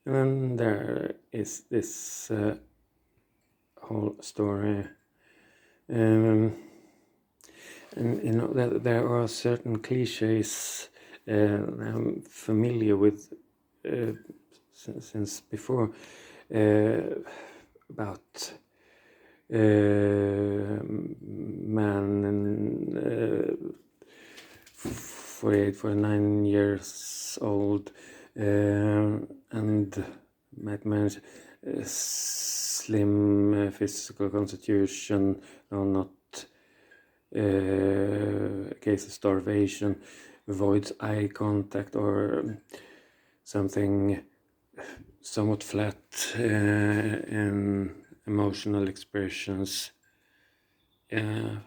And then there is this whole story. And that there are certain cliches I'm familiar with since before about man and 48, 49 years old and might manage slim physical constitution, no, not case of starvation, avoids eye contact or something somewhat flat in emotional expressions. I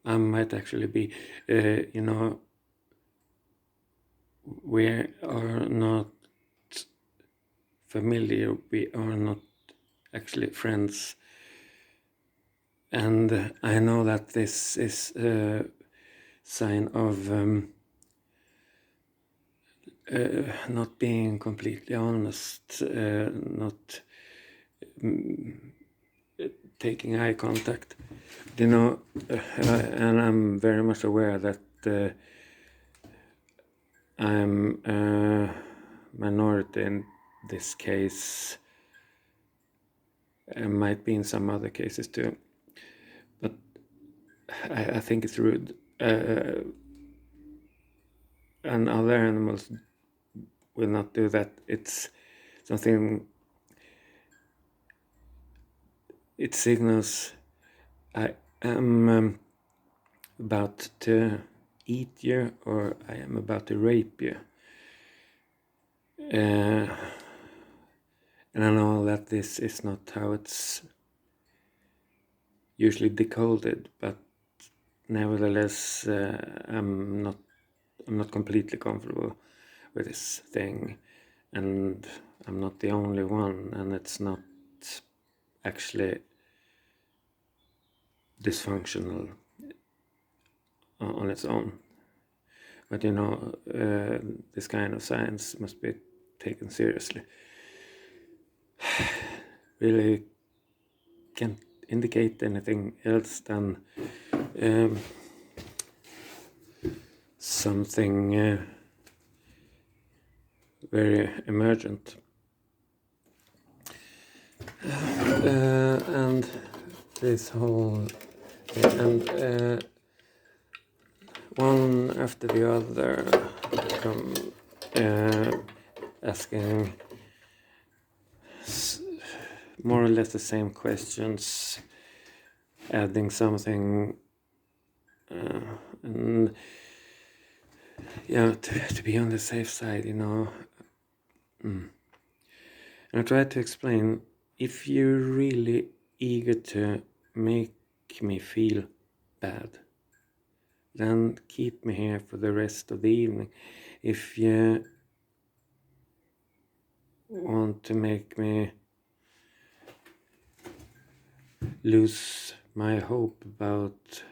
might actually be, we are not familiar, we are not actually friends. And I know that this is a sign of not being completely honest, not taking eye contact, and I'm very much aware that I'm a minority in this case. It might be in some other cases too, but I think it's rude. And other animals will not do that. It's something, it signals I am about to eat you or I am about to rape you. And I know that this is not how it's usually decoded, but nevertheless, I'm not completely comfortable with this thing, and I'm not the only one, and it's not actually dysfunctional on its own. But this kind of science must be taken seriously. Really can't indicate anything else than something very emergent. And this whole and one after the other come asking more or less the same questions, adding something, and to be on the safe side, And I tried to explain, if you're really eager to make me feel bad, then keep me here for the rest of the evening. If you want to make me lose my hope about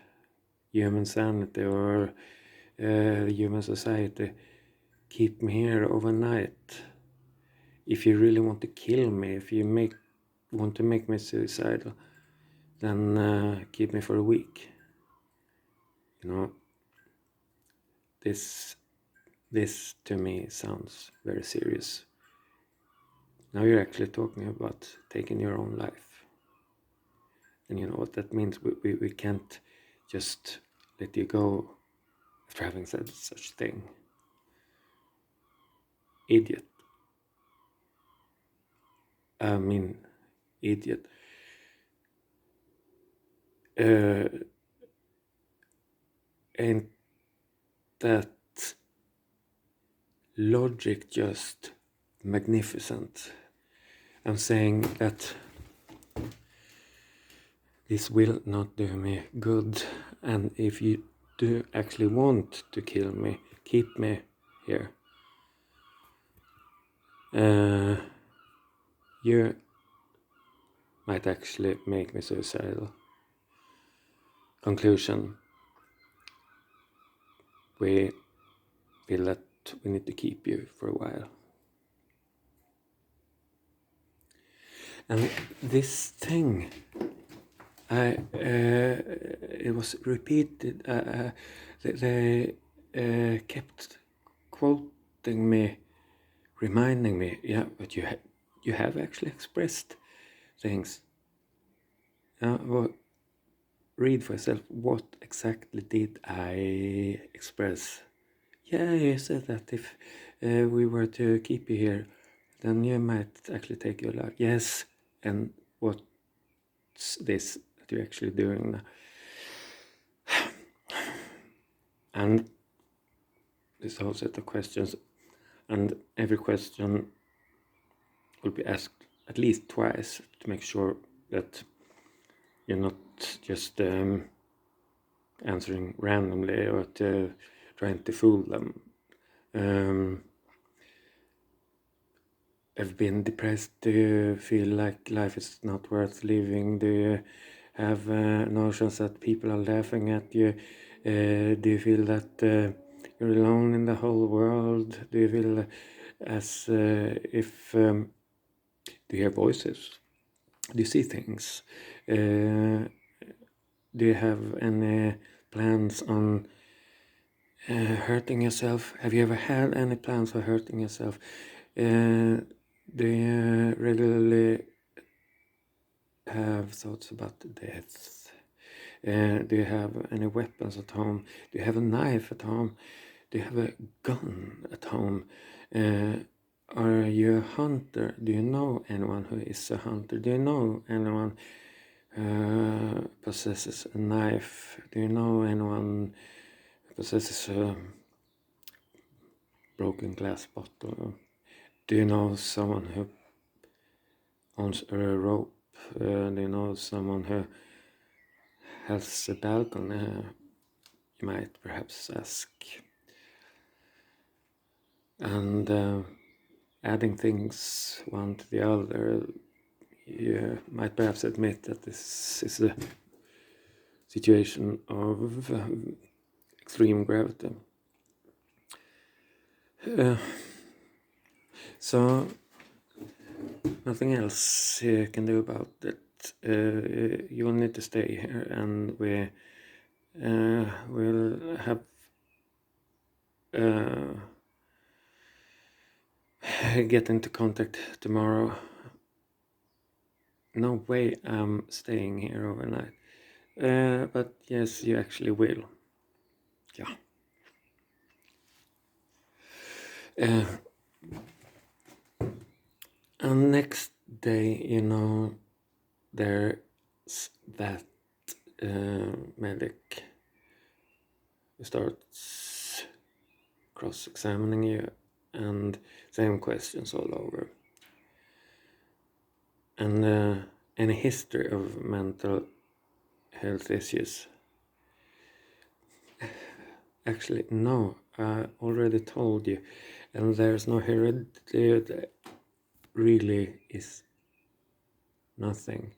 human sanity or human society, keep me here overnight. If you really want to kill me, if you want to make me suicidal, then keep me for a week. This to me sounds very serious. Now you're actually talking about taking your own life. And you know what that means? We can't just let you go after having said such a thing. Idiot. I mean, idiot. Ain't that logic just magnificent? I'm saying that this will not do me good, and if you do actually want to kill me, keep me here. You might actually make me suicidal. Conclusion: we feel that we need to keep you for a while. And this thing, it was repeated. They kept quoting me, reminding me, yeah, but you have actually expressed things. Well, read for yourself. What exactly did I express? Yeah, you said that if we were to keep you here, then you might actually take your life. Yes, and what's this that you're actually doing now? And this whole set of questions, and every question will be asked at least twice to make sure that you're not just answering randomly or trying to fool them. Have been depressed? Do you feel like life is not worth living? Do you have notions that people are laughing at you? Do you feel that you're alone in the whole world? Do you feel as if do you hear voices? Do you see things? Do you have any plans on hurting yourself? Have you ever had any plans for hurting yourself? Do you regularly have thoughts about death? Do you have any weapons at home? Do you have a knife at home? Do you have a gun at home? Are you a hunter? Do you know anyone who is a hunter? Do you know anyone possesses a knife? Do you know anyone who possesses a broken glass bottle? Do you know someone who owns a rope? Do you know someone who has a balcony? You might perhaps ask. And adding things one to the other, you might perhaps admit that this is a situation of extreme gravity. So nothing else you can do about it. You will need to stay here, and we will have get into contact tomorrow. No way I'm staying here overnight. But yes, you actually will. Yeah. And next day, there's that medic who starts cross-examining you, and same questions all over. And any history of mental health issues? Actually, no, I already told you, and there's no heredity. There really is nothing.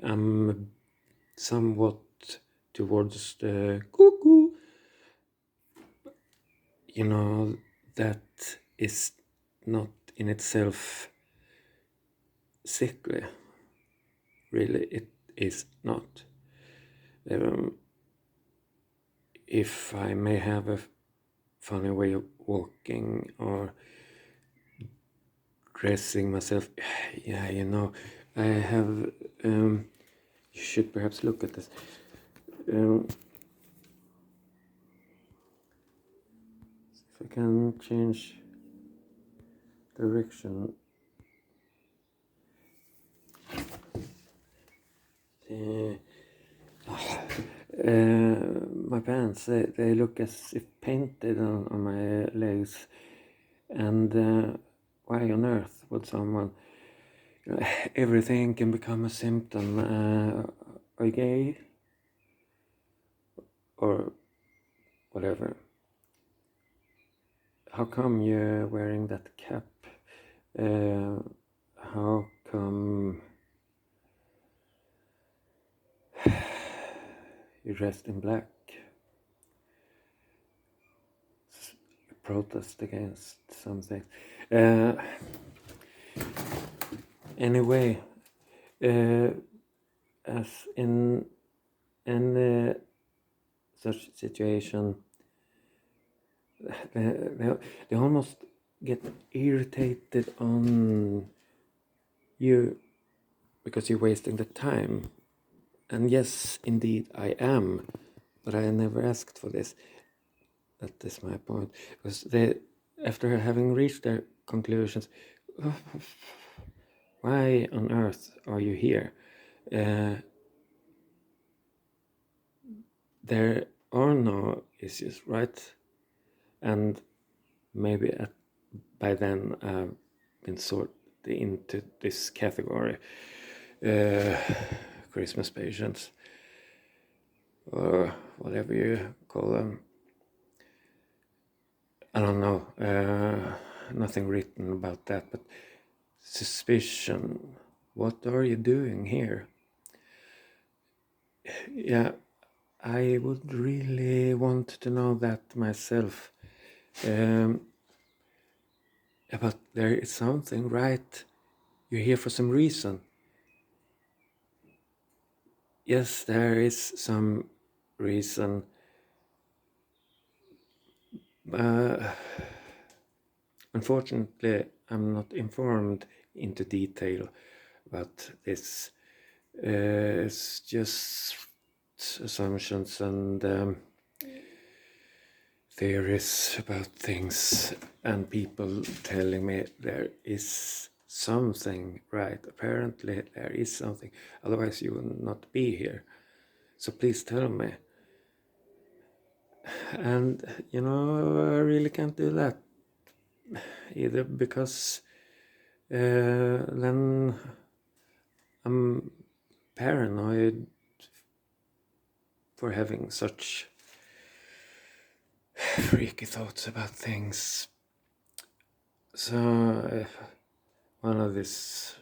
I'm somewhat towards the cuckoo. That is not in itself sickly. Really, it is not. If I may have a funny way of walking or dressing myself, yeah, I have, you should perhaps look at this. If I can change direction. My pants, they look as if painted on my legs. And why on earth would someone... everything can become a symptom. Are you gay? Or whatever. How come you're wearing that cap? How come you're dressed in black? Protest against something. Anyway, as in any such situation, they almost get irritated on you because you're wasting the time. And yes, indeed, I am, but I never asked for this. That is my point. Because they, after having reached their conclusions, why on earth are you here? There are no issues, right? And maybe by then I've been sorted into this category, Christmas patients, or whatever you call them. I don't know, nothing written about that, but suspicion. What are you doing here? Yeah, I would really want to know that myself. But there is something, right? You're here for some reason. Yes, there is some reason. Unfortunately, I'm not informed into detail about this. It's just assumptions and theories about things, and people telling me there is something, right? Apparently there is something, otherwise you would not be here. So please tell me. And I really can't do that either, because then I'm paranoid for having such freaky thoughts about things. So one of these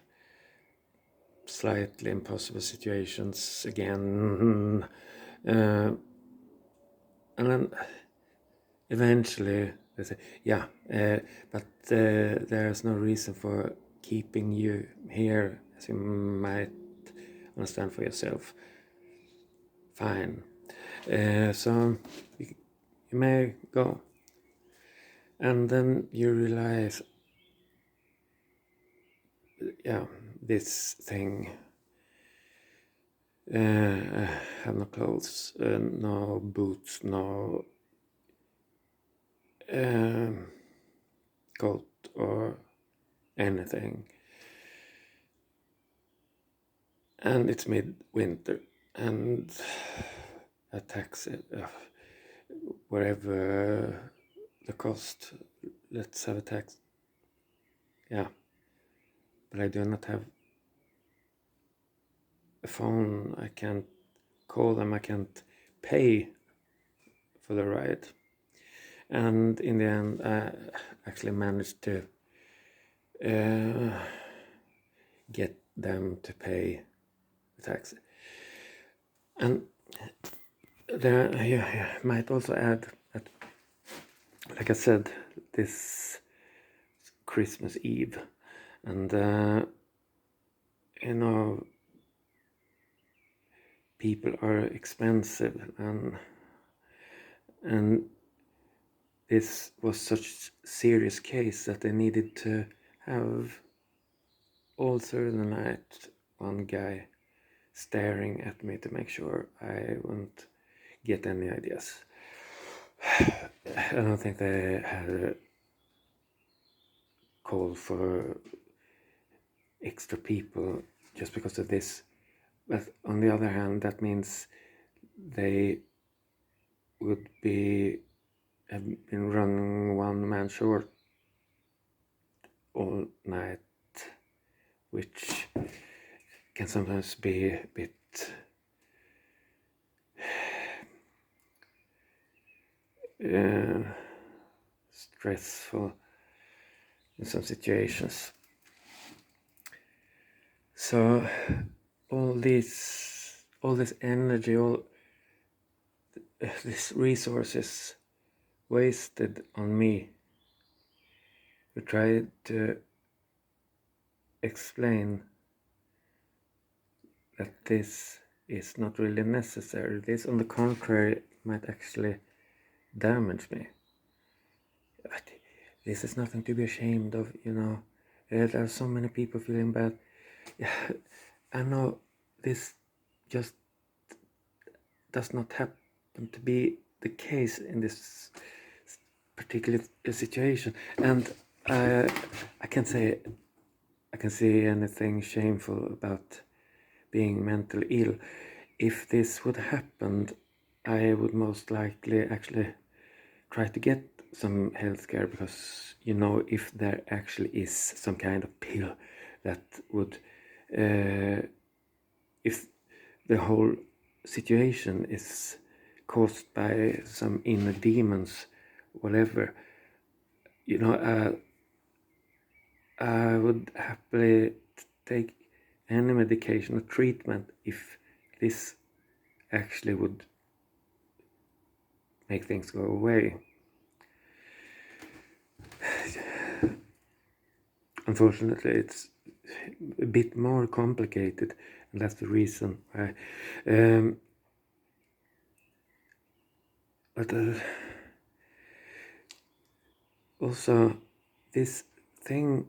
slightly impossible situations again, and then eventually they say, yeah, but there's no reason for keeping you here, as you might understand for yourself. Fine. So you may go. And then you realize, yeah, this thing, I have no clothes, no boots, no coat or anything. And it's midwinter, and a taxi, wherever the cost, let's have a taxi. Yeah, but I do not have a phone. I can't call them. I can't pay for the ride. And in the end, I actually managed to get them to pay the taxi. And there, I might also add that, like I said, this Christmas Eve, and people are expensive, and this was such a serious case that they needed to have all through the night one guy staring at me to make sure I wouldn't get any ideas. I don't think they had a call for extra people just because of this. But on the other hand, that means they would have been running one man short all night, which can sometimes be a bit stressful in some situations. So all this energy, all these resources wasted on me to try to explain that this is not really necessary. This, on the contrary, might actually damage me. But this is nothing to be ashamed of, you know. There are so many people feeling bad. I know this just does not happen to be the case in this particular situation, and I can't say I can see anything shameful about being mentally ill. If this would happen, I would most likely actually try to get some healthcare, because, you know, if there actually is some kind of pill that would, if the whole situation is caused by some inner demons, whatever, you know, I would happily take any medication or treatment if this actually would make things go away. Unfortunately, it's a bit more complicated, and that's the reason why. But also, this thing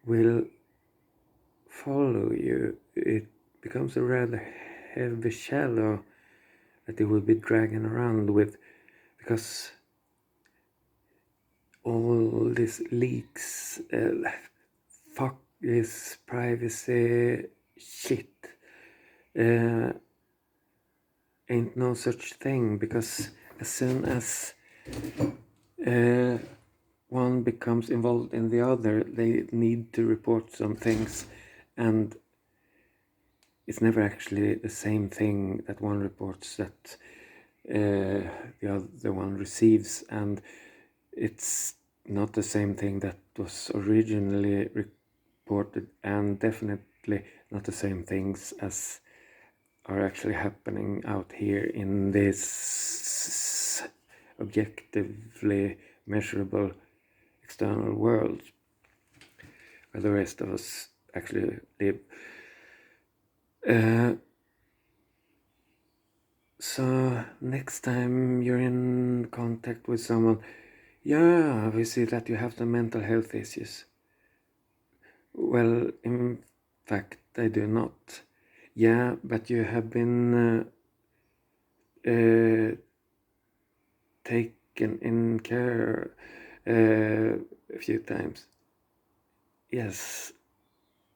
will follow you. It becomes a rather heavy shadow that you will be dragging around with, because all these leaks, fuck this privacy shit, ain't no such thing, because as soon as one becomes involved in the other, they need to report some things, and it's never actually the same thing that one reports that the other one receives, and it's not the same thing that was originally reported, and definitely not the same things as are actually happening out here in this objectively measurable external world where the rest of us actually live. So next time you're in contact with someone, yeah, we see that you have some mental health issues. Well, in fact, I do not. Yeah, but you have been taken in care a few times. Yes,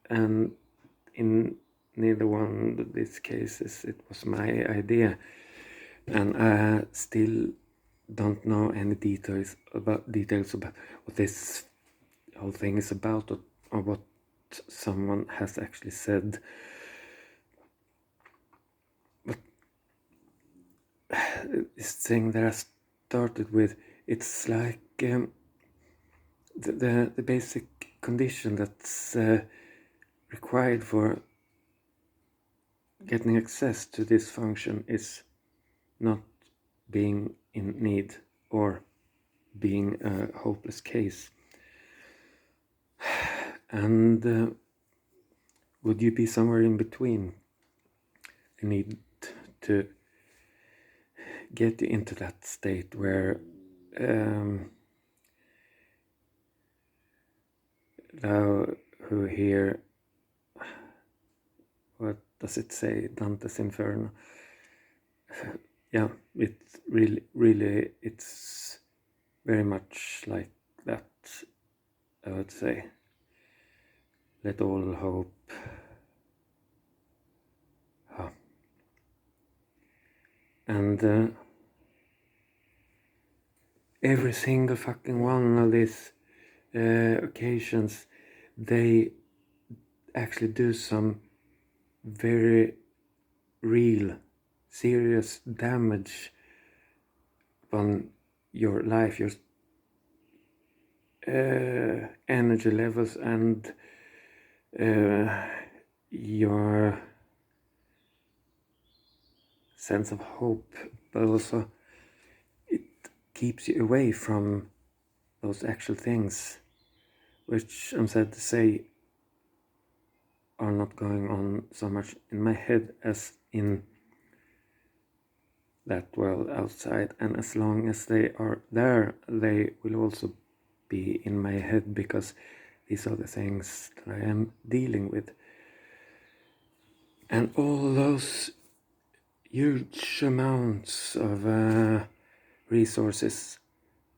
and in neither one of these cases it was my idea, and I still don't know any details about what this whole thing is about, or what someone has actually said. But this thing that I started with, it's like the basic condition that's required for getting access to this function is not being in need or being a hopeless case. And would you be somewhere in between? I need to get into that state where thou who hear, what does it say, Dante's Inferno? Yeah, it's really, it's very much like that, I would say. Let all hope. And every single fucking one of these occasions, they actually do some very real, serious damage upon your life, your energy levels, and your sense of hope, but also it keeps you away from those actual things, which I'm sad to say are not going on so much in my head as in that world outside, and as long as they are there, they will also be in my head, because these are the things that I am dealing with. And all those huge amounts of resources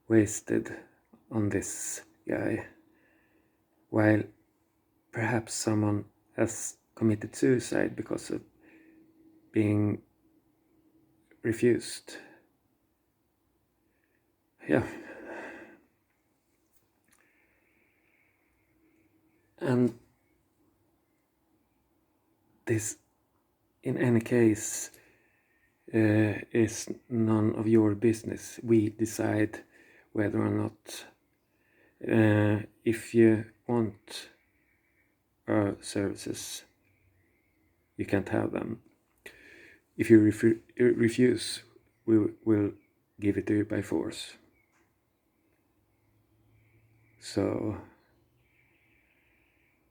wasted on this guy, while perhaps someone has committed suicide because of being refused. Yeah. And this, in any case, is none of your business. We decide whether or not, if you want our services, you can't have them. If you refuse, we will give it to you by force. So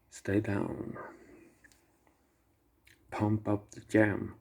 stay down, pump up the jam.